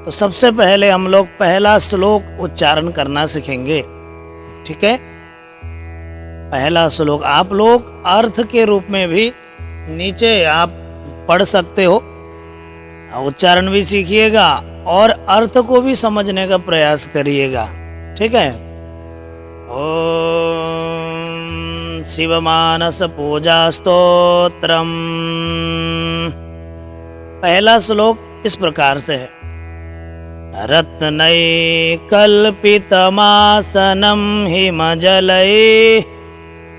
तो सबसे पहले हम लोग पहला श्लोक उच्चारण करना सीखेंगे। ठीक है, पहला श्लोक आप लोग अर्थ के रूप में भी नीचे आप पढ़ सकते हो, उच्चारण भी सीखिएगा और अर्थ को भी समझने का प्रयास करिएगा। ठीक है। ओम शिवमानस पूजा स्तोत्रम। पहला श्लोक इस प्रकार से है। रत्नैकल्पितमासनं हिमजलैः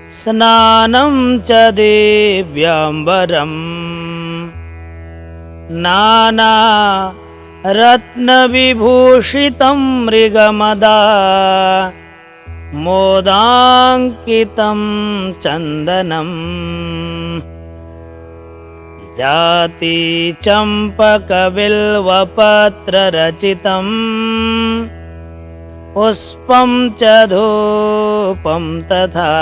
स्नानं च दिव्याम्बरम् नानारत्नविभूषितं मृगमदा मोदाङ्कितं चन्दनम् जाति चम्पकबिल्वपत्ररचितं पुष्पं च धूपं तथा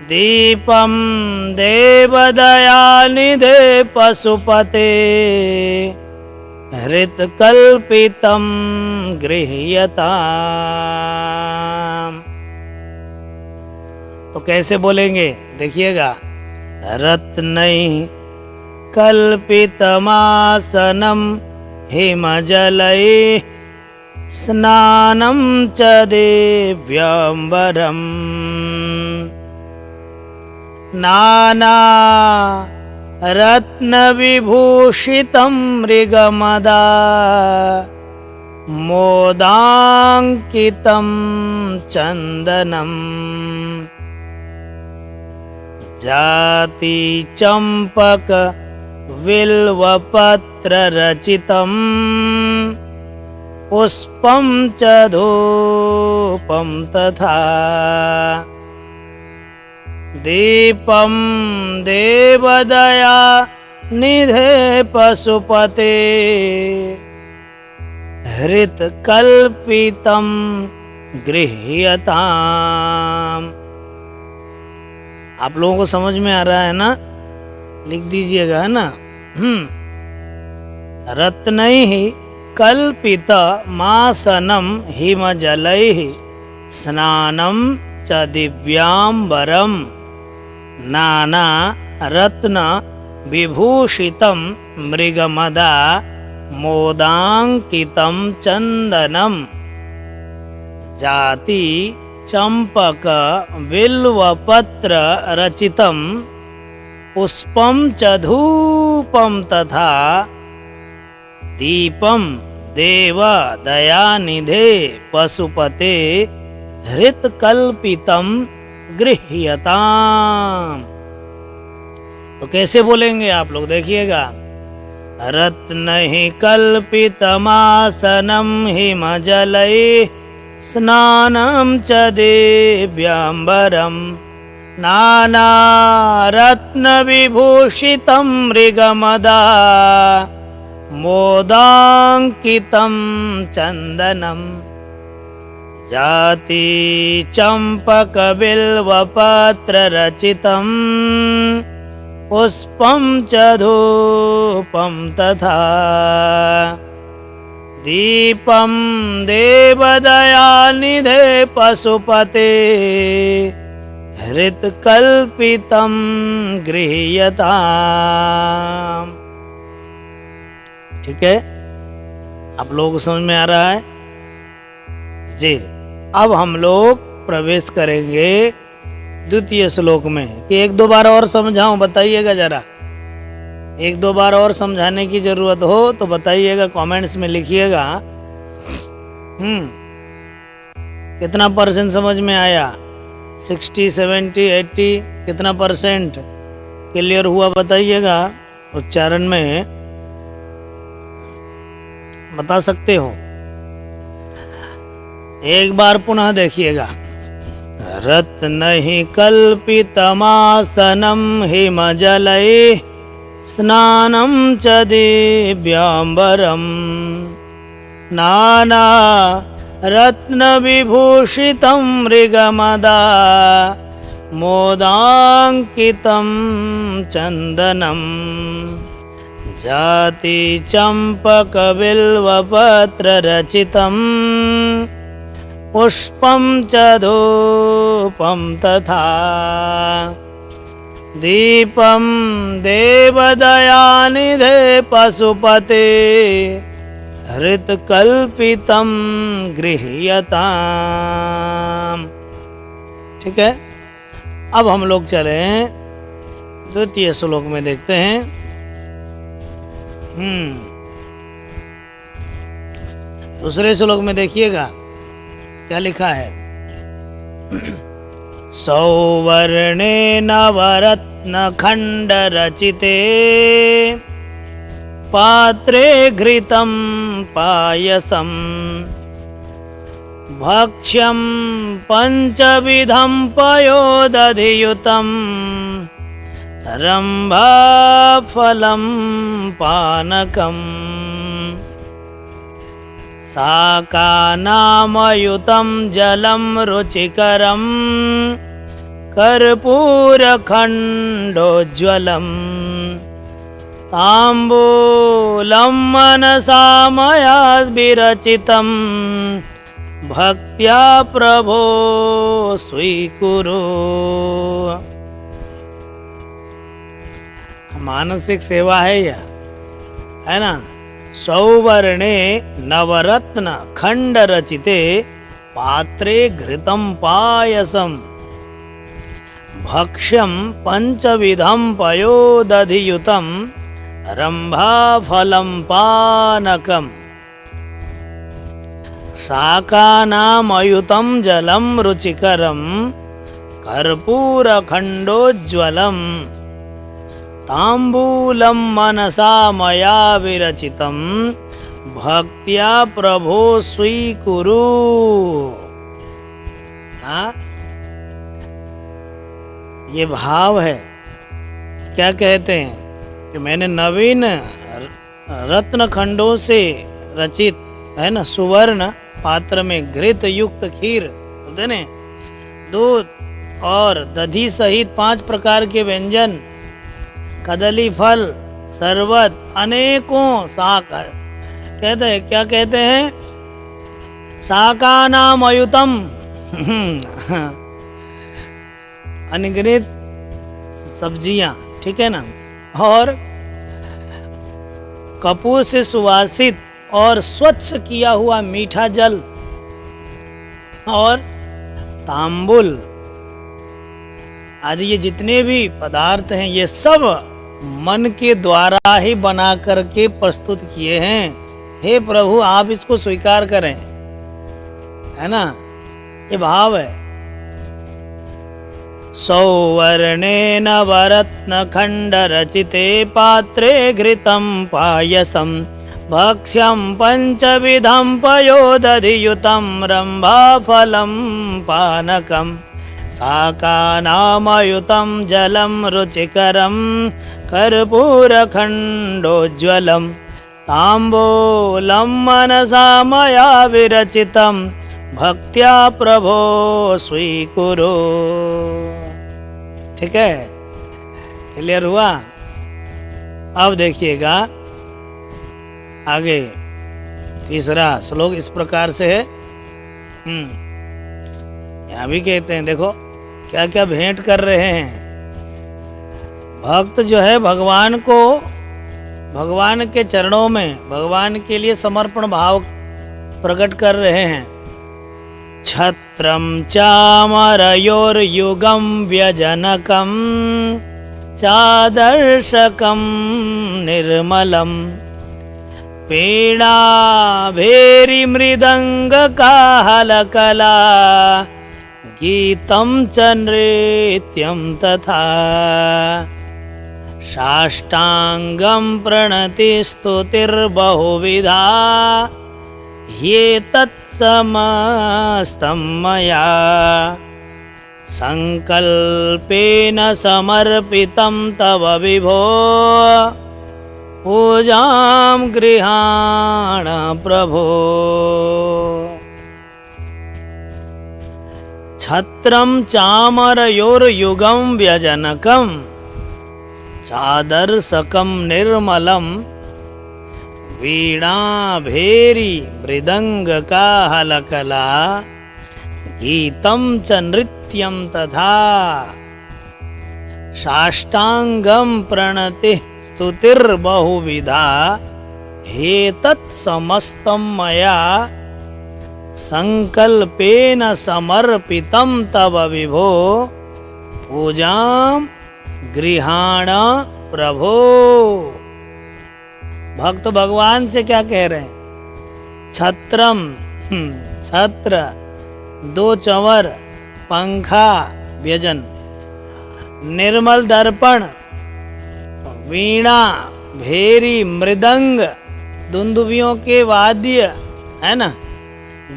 दीपं देवदयानिधे पशुपते हृत्कल्पितं गृह्यताम्। तो कैसे बोलेंगे देखिएगा। रत्नैः कल्पितमासनं हिमजलैः स्नानं च दिव्याम्बरम् नानारत्नविभूषितं मृगमदा मोदाङ्कितं चन्दनम् जाति चम्पक बिल्वपत्ररचितं पुष्पं च धूपं तथा दीपं देवदया निधे पशुपते हृत्कल्पितं गृह्यताम्। आप लोगों को समझ में आ रहा है ना? लिख दीजिएगा, है ना? रत्नैः कल्पितमासनं हिमजलैः स्नानं च दिव्याम्बरं नाना रत्न विभूषितं मृगमदा मोदाङ्कितं चन्दनं जाति चम्पक बिल्वपत्र रचितं पुष्पं च धूपं तथा दीपं देव दयानिधे पशुपते हृत्कल्पितं गृह्यताम्। तो कैसे बोलेंगे आप लोग देखिएगा। रत्नैः कल्पितमासनं हिमजलैः स्नानं च दिव्याम्बरं नानारत्नविभूषितं मृगमदा मोदाङ्कितं चन्दनं जाति चम्पकबिल्वपत्ररचितं पुष्पं च धूपं तथा दीपं देवदयानिधे पशुपते हृत्कल्पितं गृह्यताम्। ठीक है, आप लोगों को समझ में आ रहा है जी। अब हम लोग प्रवेश करेंगे द्वितीय श्लोक में। कि एक दो बार और समझाऊं, बताइएगा जरा। एक दो बार और समझाने की जरूरत हो तो बताइएगा, कमेंट्स में लिखिएगा। कितना परसेंट समझ में आया? 60, 70, 80 कितना परसेंट क्लियर हुआ बताइएगा। उच्चारण में बता सकते हो। एक बार पुनः देखिएगा। रत्नैः कल्पितमासनं हिमजलैः स्नानं च दिव्याम्बरं नानारत्नविभूषितं मृगमदा मोदाङ्कितं चन्दनं जाति चम्पकबिल्वपत्ररचितम् पुष्पं च धूपं तथा दीपं देवदयानिधे पशुपते हृत्कल्पितं गृह्यताम्। ठीक है, अब हम लोग चले द्वितीय श्लोक में, देखते हैं। दूसरे श्लोक में देखिएगा क्या लिखा है। सौवर्णे नवरत्न खंड रचिते पात्रे घृतं पायसम् भक्ष्यं पंचविधं पयोदधियुतं रंभाफलं पानकम् साकानामयुतं जलं रुचिकरं कर्पूरखण्डोज्ज्वलम् ताम्बूलं मनसा मया विरचितं भक्त्या प्रभो स्वीकुरु। मानसिक सेवा है यह, है ना। सौवर्णे नवरत्न खंड रचिते पात्रे घृतं पायसम भक्ष्यं पंचविधं पयोदधियुतं रंभाफलं पानकम् साकानामयुतं जलं रुचिकरं कर्पूरखण्डोज्ज्वलम् ताम्बूलं मनसा मया विरचितं भक्त्या प्रभो स्वीकुरु। हाँ, ये भाव है। क्या कहते हैं कि मैंने नवीन रत्न खंडों से रचित, है ना, सुवर्ण पात्र में घृत युक्त खीर बोलते ने, दूध और दधी सहित 5 प्रकार के व्यंजन, कदली फल, शरबत, अनेकों शाक, कहते हैं, क्या कहते हैं, शाकानामयुतम अनगिनत सब्जियां, ठीक है ना, और कपूर से सुवासित और स्वच्छ किया हुआ मीठा जल और तांबुल आदि, ये जितने भी पदार्थ हैं ये सब मन के द्वारा ही बना करके प्रस्तुत किए हैं। हे प्रभु, आप इसको स्वीकार करें, है ना, ये भाव है। सौवर्णे नवरत्न खंड रचिते पात्रे घृतं पायसं भक्ष्यं पंचविधं पयोदधियुतं रंभाफलं पानकम् साकानामयुतं जलं रुचिकरं कर्पूरखण्डोज्ज्वलं ताम्बूलं मनसा मया विरचितं भक्त्या प्रभो स्वीकुरु। ठीक है, क्लियर हुआ। अब देखिएगा आगे तीसरा श्लोक इस प्रकार से है। यहाँ भी कहते हैं, देखो क्या क्या भेंट कर रहे हैं भक्त, जो है भगवान को, भगवान के चरणों में भगवान के लिए समर्पण भाव प्रकट कर रहे हैं। छत्रम चामरयोर्युगम व्यजनकम चादर्शकम निर्मलम पीड़ा भेरी मृदंग काहलकला गीतं च नृत्यं तथा साष्टांगं प्रणतिस्तुतिर्बहुविधा ये तत्समस्तं मया संकल्पेन समर्पितं तव विभो पूजां गृहाण प्रभो। छत्रम चामरयोर्युगम व्यजनकम चादर्शकम निर्मलम वीणा भेरी मृदंग काहलकला गीतम च नृत्यम तथा साष्टांगम प्रणति स्तुतिर्बहुविधा हेतत् समस्तं मया संकल्पेन समर्पितं तव विभो पूजाम गृहाण प्रभो। भक्त भगवान से क्या कह रहे हैं? छत्रम, छत्र, दो चंवर, पंखा, व्यजन, निर्मल दर्पण, वीणा, भेरी, मृदंग, दुंदुभियों के वाद्य, है ना,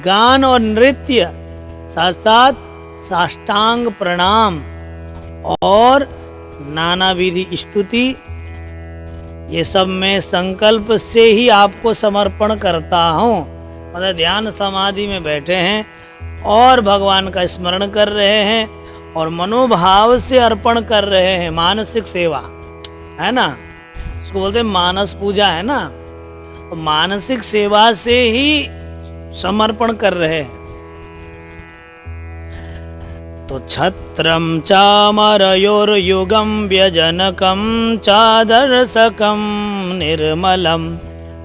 गान और नृत्य, साथ साथ साष्टांग प्रणाम और नाना विधि स्तुति, ये सब मैं संकल्प से ही आपको समर्पण करता हूँ। मतलब ध्यान समाधि में बैठे हैं और भगवान का स्मरण कर रहे हैं और मनोभाव से अर्पण कर रहे हैं। मानसिक सेवा है ना, उसको बोलते हैं मानस पूजा, है ना। तो मानसिक सेवा से ही समर्पण कर रहे हैं। तो छत्रम चामरयोर्युगम व्यजनकम चादर्शकम निर्मलम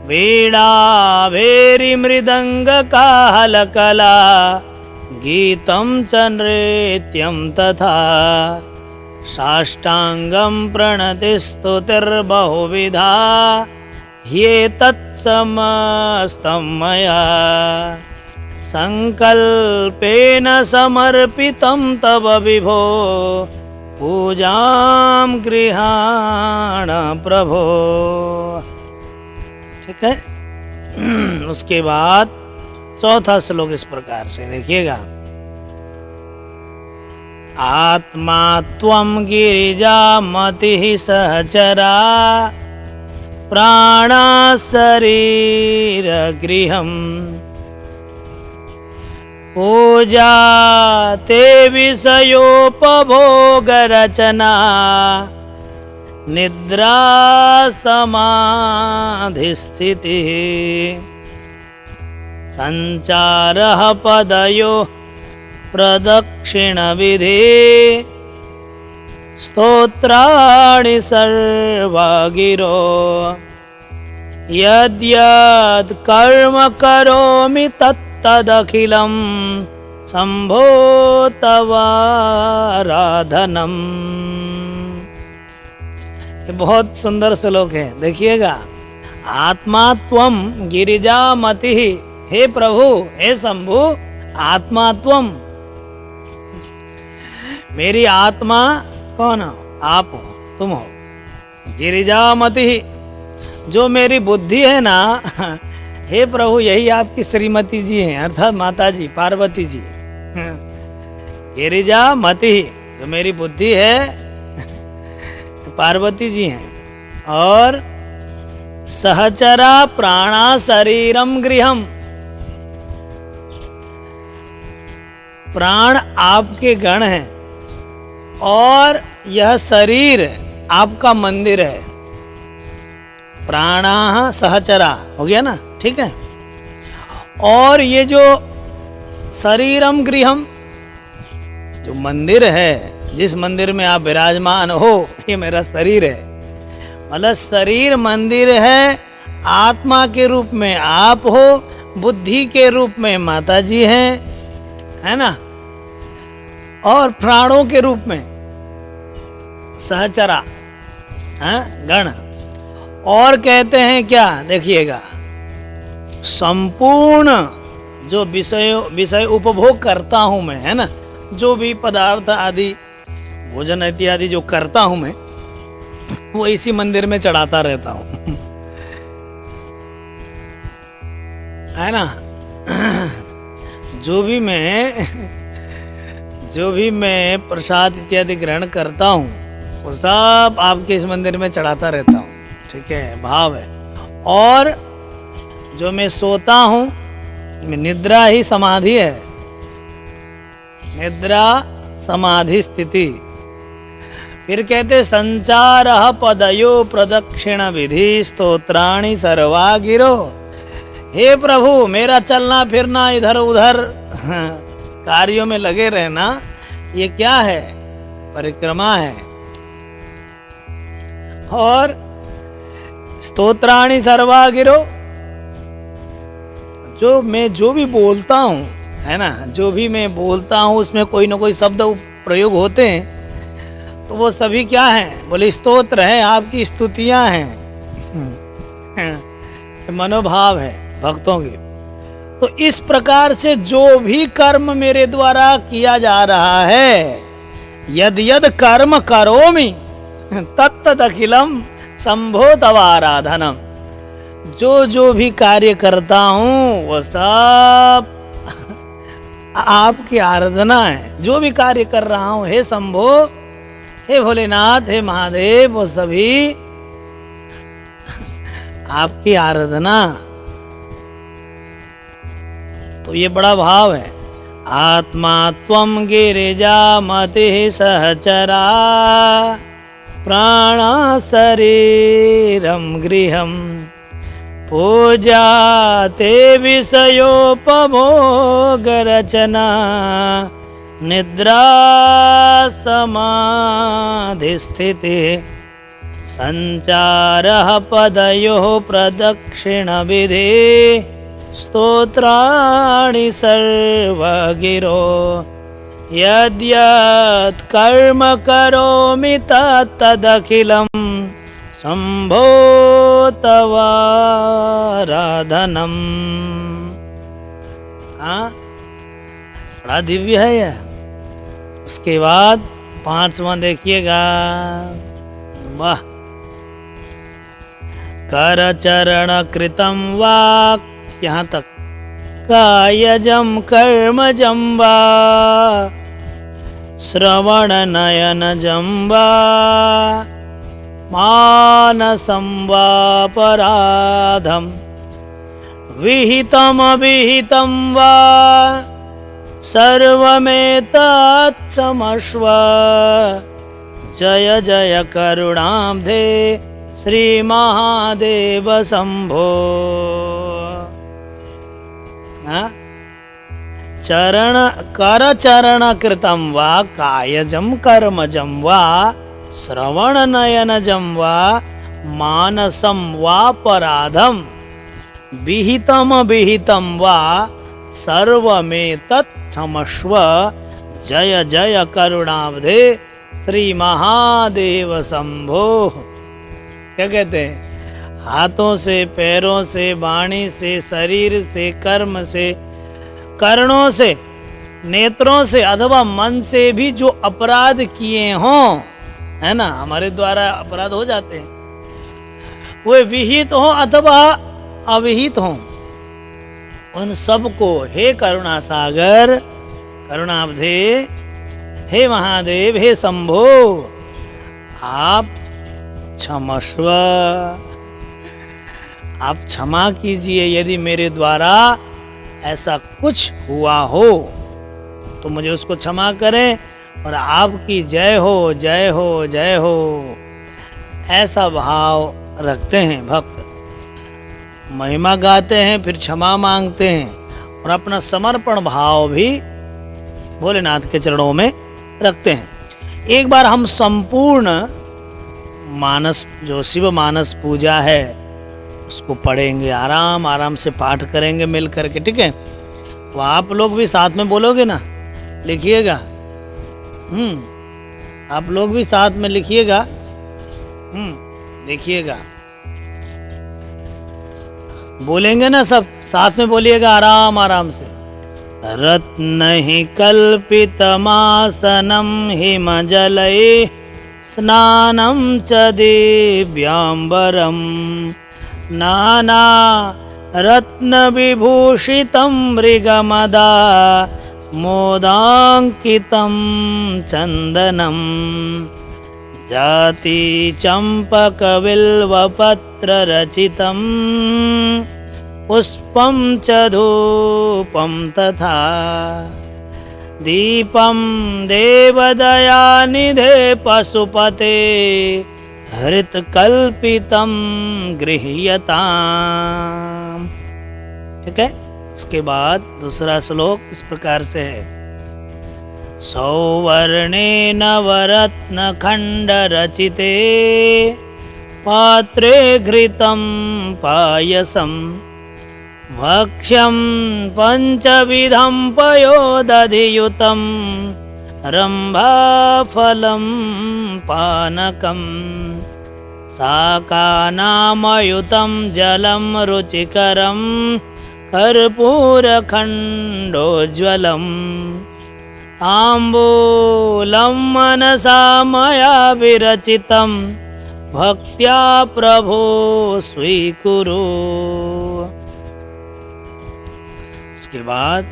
वीणा भेरी मृदंग काहलकला गीतम च नृत्यम तथा साष्टांगम प्रणति स्तुतिर्बहुविधा ह्येतत्समस्तं मया संकल्पेन समर्पितं तव विभो पूजाम गृहाण प्रभो। ठीक है। उसके बाद चौथा श्लोक इस प्रकार से देखिएगा। आत्मा त्वं गिरिजा मतिः सहचरा प्राणा शरीर गृहम् पूजा ते विषयोपभोग रचना निद्रा समाधि स्थितिः संचारः पदयो प्रदक्षिण विधि स्तोत्राणि सर्वा गिरो यद्यद् कर्म करोमि तत्तदखिलं शंभो तवाराधनम्। ये बहुत सुंदर श्लोक है, देखिएगा। आत्मा त्वम गिरिजा मति, हे प्रभु, हे शंभु, आत्मा त्वम, मेरी आत्मा कौन हो? आप हो, तुम हो। गिरिजामति, जो मेरी बुद्धि है ना, हे प्रभु, यही आपकी श्रीमती जी हैं, अर्थात माता जी पार्वती जी। गिरिजामति, जो मेरी बुद्धि है, पार्वती जी हैं। और सहचरा प्राणा शरीरम गृहम, प्राण आपके गण हैं और यह शरीर आपका मंदिर है। प्राणा सहचरा हो गया ना, ठीक है। और ये जो शरीरम गृहम, जो मंदिर है, जिस मंदिर में आप विराजमान हो, ये मेरा शरीर है। मतलब शरीर मंदिर है, आत्मा के रूप में आप हो, बुद्धि के रूप में माता जी हैं, है ना, और प्राणों के रूप में सहचरा, गण। और कहते हैं क्या, देखिएगा, संपूर्ण जो विषय उपभोग करता हूं मैं, है ना, जो भी पदार्थ आदि भोजन इत्यादि जो करता हूं मैं, वो इसी मंदिर में चढ़ाता रहता हूं, है ना। जो भी मैं प्रसाद इत्यादि ग्रहण करता हूँ, वो सब आपके इस मंदिर में चढ़ाता रहता हूँ। ठीक है, भाव है। और जो मैं सोता हूँ, निद्रा ही समाधि है, निद्रा समाधि स्थिति। फिर कहते संचारः पदयो प्रदक्षिण विधि स्तोत्राणि सर्वा गिरो। हे प्रभु, मेरा चलना फिरना इधर उधर कार्यों में लगे रहना, ये क्या है? परिक्रमा है। और स्तोत्राणि सर्वा गिरो, जो भी बोलता हूँ, है ना, जो भी मैं बोलता हूँ उसमें कोई ना कोई शब्द प्रयोग होते हैं, तो वो सभी क्या हैं? बोले स्तोत्र हैं, आपकी स्तुतियां हैं, मनोभाव है भक्तों के। तो इस प्रकार से जो भी कर्म मेरे द्वारा किया जा रहा है, यद यद कर्म करोमि तत्तद अखिलम शंभो तव आराधनम, जो भी कार्य करता हूँ वो सब आपकी आराधना है। जो भी कार्य कर रहा हूँ, हे शंभो, हे भोलेनाथ, हे महादेव, वो सभी आपकी आराधना। तो ये बड़ा भाव है। आत्मा त्वं गिरिजा मतिः सहचरा, प्राणा शरीरं गृहं, पूजा ते विषयोपभोग रचना, निद्रा समाधि स्थिति, संचारः पदयोः प्रदक्षिण विधि, स्तोत्राणि सर्वगिरो। यद्यत् कर्म करोमि तत्तदखिलं शंभो तवाराधनम्। हाँ, बड़ा दिव्य है यह। उसके बाद 5वां देखिएगा, वाह। कर चरण कृतं वाक्, यहाँ तक, कायजं कर्मजं वा, श्रवण नयनजं वा, मानसं वापराधं, विहितम् अविहितं वा, सर्वमेतत्क्षमस्व। जय जय करुणाब्धे श्री महादेव शंभो। चरण कर चरण कृतं वा, कायजं कर्मजं वा, श्रवण नयनजं वा, मानसं वापराधं, विहितम् अविहितं वा, सर्वमेतत्क्षमस्व। जय जय करुणाब्धे श्री महादेव शंभो। क्या कहते हैं? हाथों से, पैरों से, वाणी से, शरीर से, कर्म से, कर्णों से, नेत्रों से अथवा मन से भी जो अपराध किए हों, है ना, हमारे द्वारा अपराध हो जाते हैं, वे विहित हो अथवा अविहित हो, उन सबको हे करुणा सागर, करुणाब्धे, हे महादेव, हे शंभो, आप क्षमस्व, आप क्षमा कीजिए। यदि मेरे द्वारा ऐसा कुछ हुआ हो तो मुझे उसको क्षमा करें, और आपकी जय हो, जय हो, जय हो, ऐसा भाव रखते हैं भक्त। महिमा गाते हैं, फिर क्षमा मांगते हैं, और अपना समर्पण भाव भी भोलेनाथ के चरणों में रखते हैं। एक बार हम संपूर्ण मानस, जो शिव मानस पूजा है, उसको पढ़ेंगे, आराम आराम से पाठ करेंगे मिल करके, ठीक है? तो आप लोग भी साथ में बोलोगे ना, लिखिएगा। आप लोग भी साथ में लिखिएगा, देखिएगा, बोलेंगे ना, सब साथ में बोलिएगा आराम आराम से। रत्न ही कल्पितमासनं हिमजलैः स्नानं च दिव्याम्बरं, नाना रत्न विभूषितं मृगमदा मोदांकितं चन्दनं, जाति चंपक बिल्वपत्र रचितं पुष्पं च धूपं तथा, दीपम देवदयानिधे पशुपते हृतकल्पितम गृह्यताम्। ठीक है। उसके बाद दूसरा श्लोक इस प्रकार से है। सौवर्णेन नवरत्नखण्डरचिते पात्रे घृतं पायसं भक्ष्यं पञ्चविधं पयोदधियुतं रम्भाफलं पानकं शाकानामयुतं जलं रुचिकरं कर्पूरखण्डोज्ज्वलम् ताम्बूलं मनसा मया विरचितं भक्त्या प्रभो स्वीकुरु। उसके बाद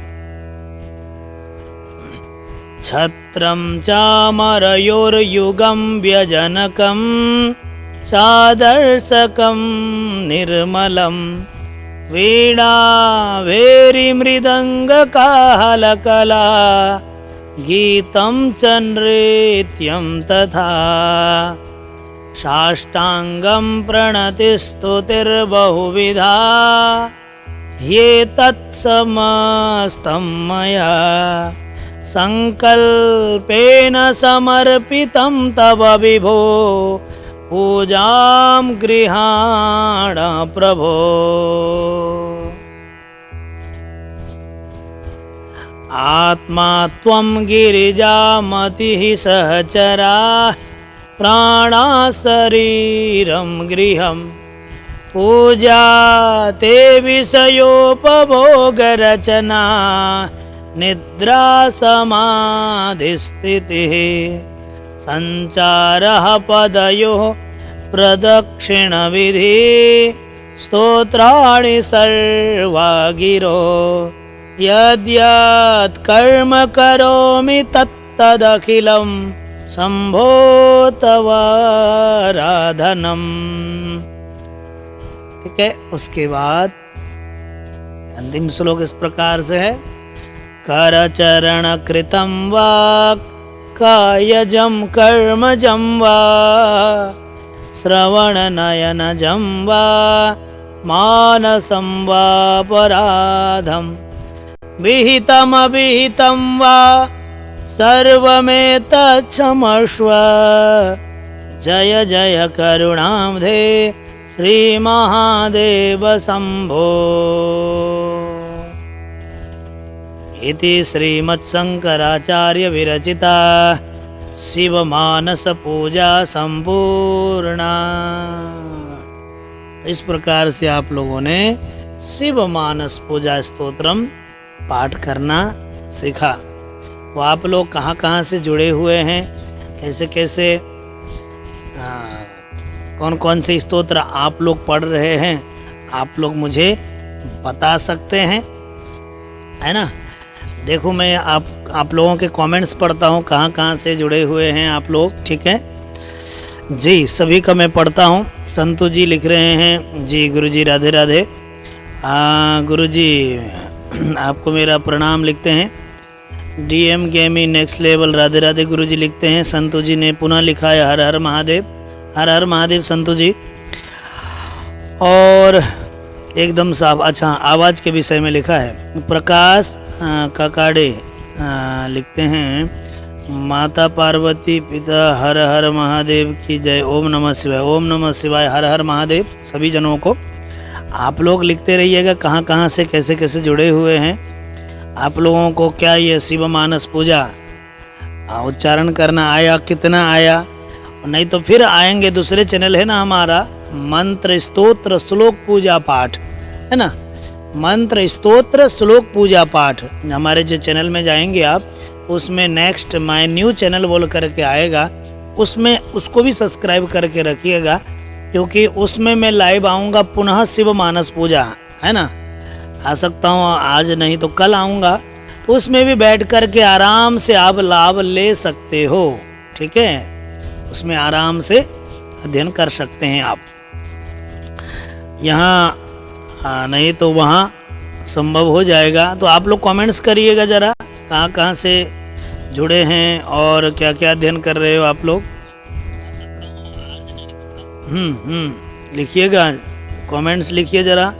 छत्रं चामरयोर्युगं व्यजनकं चादर्शकं निर्मलं वीणा वेरिमृदङ्गकाहलकला गीतं च नृत्यं तथा साष्टाङ्गं प्रणतिस्तुतिर्बहुविधा ये तत्समस्तं मया संकल्पेन समर्पितं तव विभो पूजां गृहाण प्रभो। आत्मा त्वं गिरिजामतिः सहचरा प्राणा शरीरं गृहं पूजा ते विषयोपभोगरचना निद्रा समाधिस्थितिः संचारः पदयोः प्रदक्षिणविधि स्तोत्राणि सर्वा गिरो यद्यत् कर्म करोमि तत्तदखिलं शम्भो तवाराधनम्। ठीक है। उसके बाद अंतिम श्लोक इस प्रकार से है। करचरण कृतं वा कायजं कर्मजं वा श्रवणनयनजं वा मानसं वा पराधं विहितमविहितं वा सर्वमेतच्छमस्व। जय जय करुणाब्धे श्री महादेव शंभो। इति श्रीमत्शंकराचार्य विरचिता शिवमानस पूजा संपूर्णा। इस प्रकार से आप लोगों ने शिवमानस पूजा स्तोत्रम पाठ करना सीखा। तो आप लोग कहाँ कहाँ से जुड़े हुए हैं, कैसे कैसे कौन कौन से स्तोत्र आप लोग पढ़ रहे हैं, आप लोग मुझे बता सकते हैं, है ना। देखो मैं आप लोगों के कमेंट्स पढ़ता हूँ, कहाँ कहाँ से जुड़े हुए हैं आप लोग। ठीक है जी, सभी का मैं पढ़ता हूँ। संतु जी लिख रहे हैं, जी गुरुजी राधे राधे। गुरुजी आपको मेरा प्रणाम लिखते हैं। DM gaming next level Radhe Radhe Guruji लिखते हैं। संतु जी ने पुनः लिखा है हर हर महादेव, हर हर महादेव संतु जी। और एकदम साफ, अच्छा आवाज़ के विषय में लिखा है। प्रकाश काकाड़े लिखते हैं, माता पार्वती पिता हर हर महादेव की जय, ओम नमः शिवाय। ओम नमः शिवाय, हर हर महादेव सभी जनों को। आप लोग लिखते रहिएगा कहाँ कहाँ से कैसे कैसे जुड़े हुए हैं। आप लोगों को क्या ये शिव मानस पूजा उच्चारण करना आया, कितना आया, नहीं तो फिर आएंगे दूसरे चैनल है ना हमारा, मंत्र स्तोत्र श्लोक पूजा पाठ, है ना। मंत्र स्तोत्र श्लोक पूजा पाठ हमारे जो चैनल में जाएंगे आप, उसमें नेक्स्ट माय न्यू चैनल बोल करके आएगा, उसमें उसको भी सब्सक्राइब करके रखिएगा, क्योंकि उसमें मैं लाइव आऊँगा पुनः शिव मानस पूजा, है ना। आ सकता हूँ आज, नहीं तो कल आऊँगा, तो उसमें भी बैठ करके आराम से आप लाभ ले सकते हो। ठीक है, उसमें आराम से अध्ययन कर सकते हैं आप। यहाँ नहीं तो वहाँ संभव हो जाएगा। तो आप लोग कमेंट्स करिएगा ज़रा, कहाँ कहाँ से जुड़े हैं और क्या क्या अध्ययन कर रहे हो आप लोग? लिखिएगा, कमेंट्स लिखिए ज़रा।